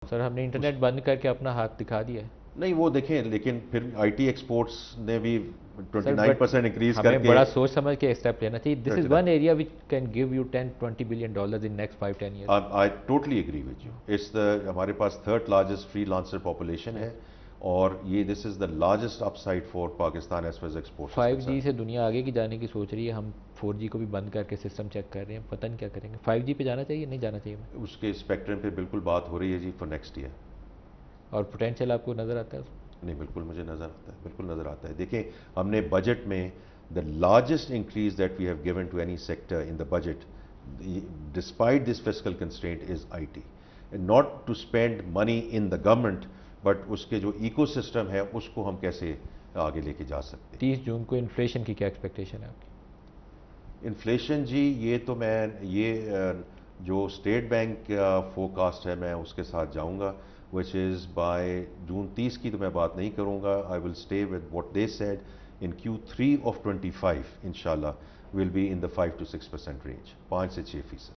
سر ہم نے انٹرنیٹ بند کر کے اپنا ہاتھ دکھا دیا ہے. نہیں وہ دیکھیں، لیکن پھر آئی ٹی ایکسپورٹس نے بھی سر 29% انکریز کر ہمیں کے بڑا سوچ سمجھ کے اسٹیپ لینا چاہیے. This is one area which can give you 10-20 billion dollars in next 5-10 years. I totally agree with you. ہمارے پاس third largest freelancer population ہے، اور یہ this is the largest upside for Pakistan as far exports. 5G سے دنیا آگے کی جانے کی سوچ رہی ہے. ہم 4G کو بھی بند کر کے سسٹم چیک کر رہے ہیں. پتہ نہیں کیا کریں گے. 5G پہ جانا چاہیے نہیں جانا چاہیے؟ اس کے اسپیکٹرم پہ بالکل بات ہو رہی ہے جی فار نیکسٹ ایئر. اور پوٹینشیل آپ کو نظر آتا ہے؟ نہیں بالکل مجھے نظر آتا ہے، بالکل نظر آتا ہے. دیکھیں ہم نے بجٹ میں the largest increase that we have given to any sector in the budget despite this fiscal constraint is I T. Not to spend money in the government, but اس کے جو ایکو سسٹم ہے اس کو ہم کیسے آگے لے کے جا سکتے ہیں. 30 جون کو انفلیشن کی کیا ایکسپیکٹیشن ہے آپ کی؟ انفلیشن جی یہ تو میں جو اسٹیٹ بینک کا فورکاسٹ ہے میں اس کے ساتھ جاؤں گا، وچ از بائی جون 30 کی تو میں بات نہیں کروں گا. I will stay with what they said in Q3 of 25 انشاءاللہ will be in the 5 to 6% range, 5 سے 6%.